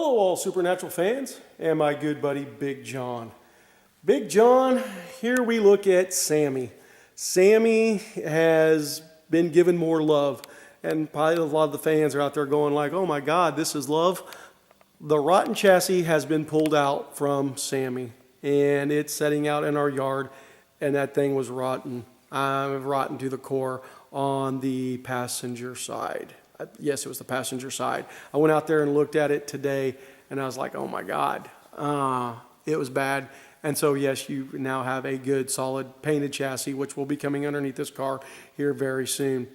Hello all Supernatural fans and my good buddy Big John. Big John, here we look at Sammy. Sammy has been given more love, and probably a lot of the fans are out there going like, oh my God, this is love. The rotten chassis has been pulled out from Sammy, and it's sitting out in our yard, and that thing was rotten. Rotten to the core on the passenger side. Yes, it was the passenger side. I went out there and looked at it today, and I was like, oh my God, it was bad. And so, yes, you now have a good, solid painted chassis, which will be coming underneath this car here very soon.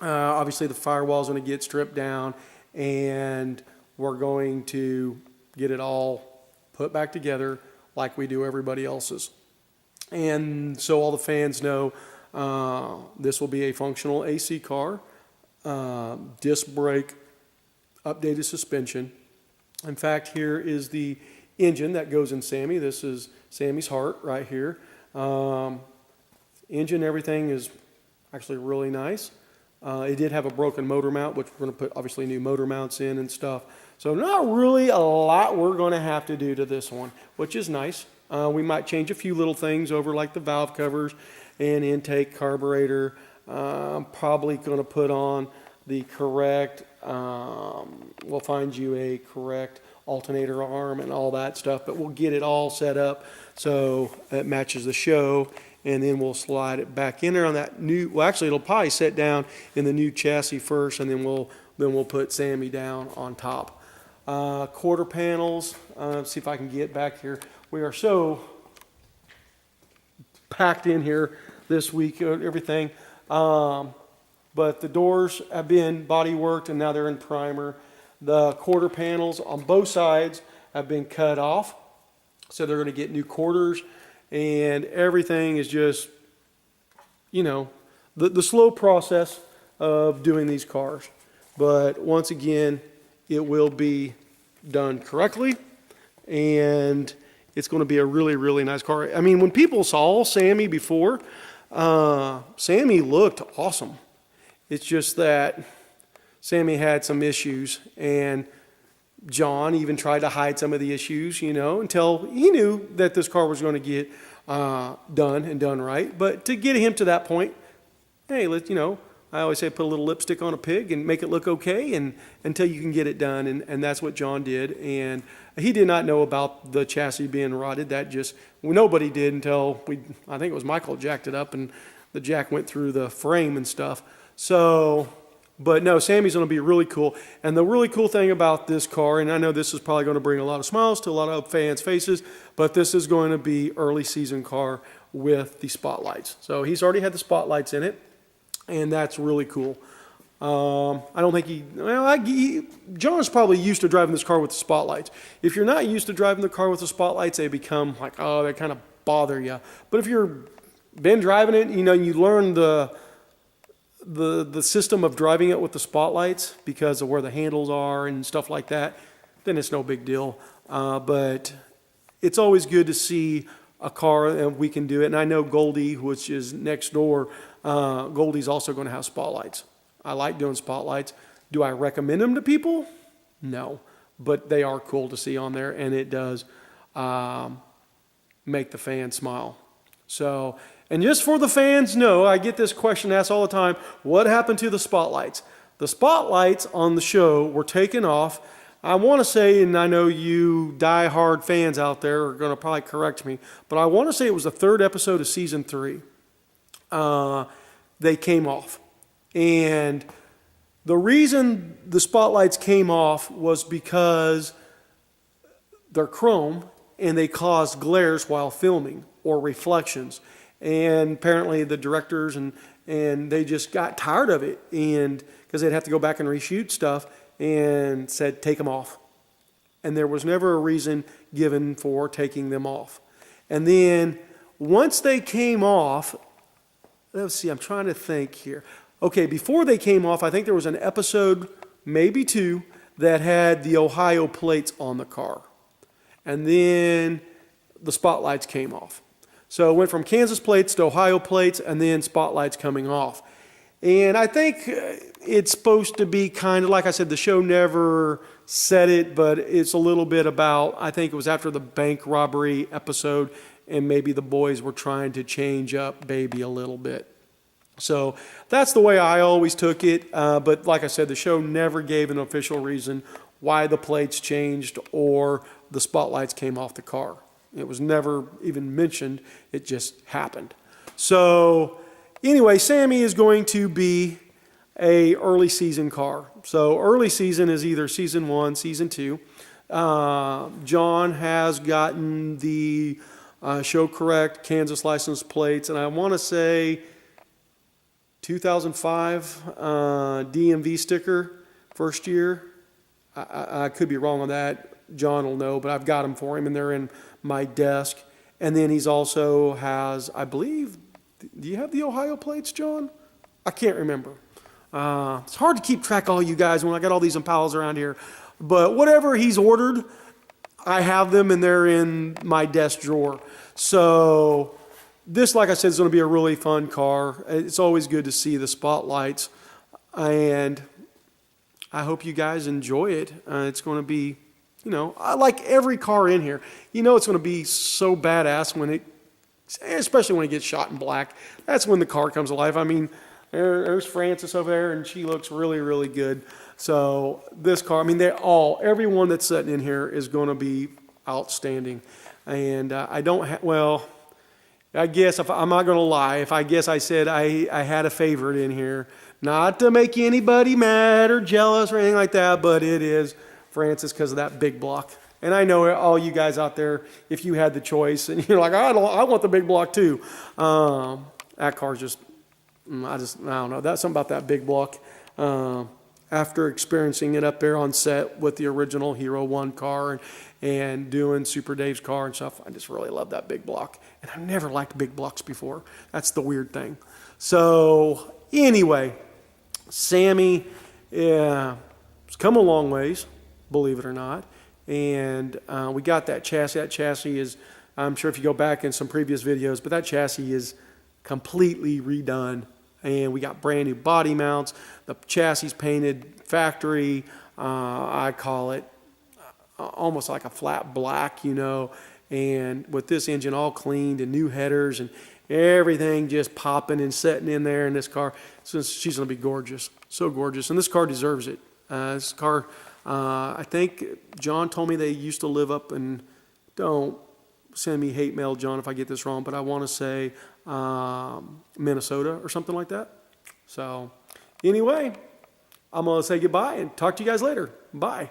Obviously, the firewall's going to get stripped down, and we're going to get it all put back together like we do everybody else's. And so all the fans know this will be a functional AC car. Disc brake, updated suspension. In fact, here is the engine that goes in Sammy. This is Sammy's heart right here. Engine, everything is actually really nice. It did have a broken motor mount, which we're going to put obviously new motor mounts in and stuff. So not really a lot we're going to have to do to this one, which is nice. We might change a few little things over like the valve covers and intake carburetor. I'm probably going to put on the correct, we'll find you a correct alternator arm and all that stuff, but we'll get it all set up so it matches the show, and then we'll slide it back in there on that new, well actually it'll probably set down in the new chassis first, and then we'll put Sammy down on top. Quarter panels, see if I can get back here. We are so packed in here this week, everything. But the doors have been body worked, and now they're in primer. The quarter panels on both sides have been cut off, so they're going to get new quarters, and everything is just, you know, the slow process of doing these cars. But once again, it will be done correctly, and it's going to be a really, really nice car. I mean, when people saw Sammy before, Sammy looked awesome. It's just that Sammy had some issues, and John even tried to hide some of the issues, you know, until he knew that this car was going to get done and done right. But to get him to that point, hey, you know, I always say put a little lipstick on a pig and make it look okay, and until you can get it done, and that's what John did. And he did not know about the chassis being rotted. That just, nobody did until I think it was Michael jacked it up, and the jack went through the frame and stuff. So, but no, Sammy's going to be really cool. And the really cool thing about this car, and I know this is probably going to bring a lot of smiles to a lot of fans' faces, but this is going to be early season car with the spotlights. So he's already had the spotlights in it, and that's really cool. I don't think John's probably used to driving this car with the spotlights. If you're not used to driving the car with the spotlights, they become like, oh, they kind of bother you. But if you've been driving it, you know, you learn the system of driving it with the spotlights because of where the handles are and stuff like that, then it's no big deal. But it's always good to see a car, and we can do it. And I know Goldie, which is next door, Goldie's also going to have spotlights. I like doing spotlights. Do I recommend them to people? No, but they are cool to see on there, and it does make the fans smile. So, and just for the fans know, I get this question asked all the time, what happened to the spotlights? The spotlights on the show were taken off. I want to say, and I know you die-hard fans out there are going to probably correct me, but I want to say it was the third episode of season 3. They came off. And the reason the spotlights came off was because they're chrome and they caused glares while filming or reflections. And apparently the directors and they just got tired of it, and because they'd have to go back and reshoot stuff, and said take them off. And there was never a reason given for taking them off. And then once they came off, let's see, I'm trying to think here. Okay, before they came off, I think there was an episode, maybe 2, that had the Ohio plates on the car. And then the spotlights came off. So it went from Kansas plates to Ohio plates, and then spotlights coming off. And I think it's supposed to be kind of, like I said, the show never said it, but it's a little bit about, I think it was after the bank robbery episode, and maybe the boys were trying to change up Baby a little bit. So that's the way I always took it. But like I said, the show never gave an official reason why the plates changed or the spotlights came off the car. It was never even mentioned. It just happened. So anyway, Sammy is going to be a early season car. So early season is either season 1, season 2. John has gotten the show correct Kansas license plates, and I want to say 2005 DMV sticker first year. I could be wrong on that. John will know, but I've got them for him, and they're in my desk. And then he's also has, I believe, do you have the Ohio plates, John? I can't remember. It's hard to keep track of all you guys when I got all these Impalas around here. But whatever he's ordered, I have them, and they're in my desk drawer. So this, like I said, is going to be a really fun car. It's always good to see the spotlights, and I hope you guys enjoy it. It's going to be, I like every car in here. It's going to be so badass when especially when it gets shot in black. That's when the car comes alive. I mean, there's Frances over there, and she looks really, really good. So this car, everyone that's sitting in here is going to be outstanding. And I guess I'm not going to lie. If I guess I said I had a favorite in here, not to make anybody mad or jealous or anything like that, but it is Frances because of that big block. And I know all you guys out there, if you had the choice and you're like, I want the big block too. That car's just, I don't know. That's something about that big block. After experiencing it up there on set with the original Hero 1 car and doing Super Dave's car and stuff, I just really love that big block. And I've never liked big blocks before. That's the weird thing. So anyway, Sammy has come a long ways, believe it or not. And we got that chassis. That chassis is, I'm sure if you go back in some previous videos, but that chassis is completely redone. And we got brand new body mounts. The chassis painted factory. I call it almost like a flat black, and with this engine all cleaned and new headers and everything just popping and setting in there in this car. So she's going to be gorgeous, so gorgeous. And this car deserves it. This car, I think John told me they used to live up in, don't send me hate mail, John, if I get this wrong, but I want to say Minnesota or something like that. So anyway, I'm going to say goodbye and talk to you guys later. Bye.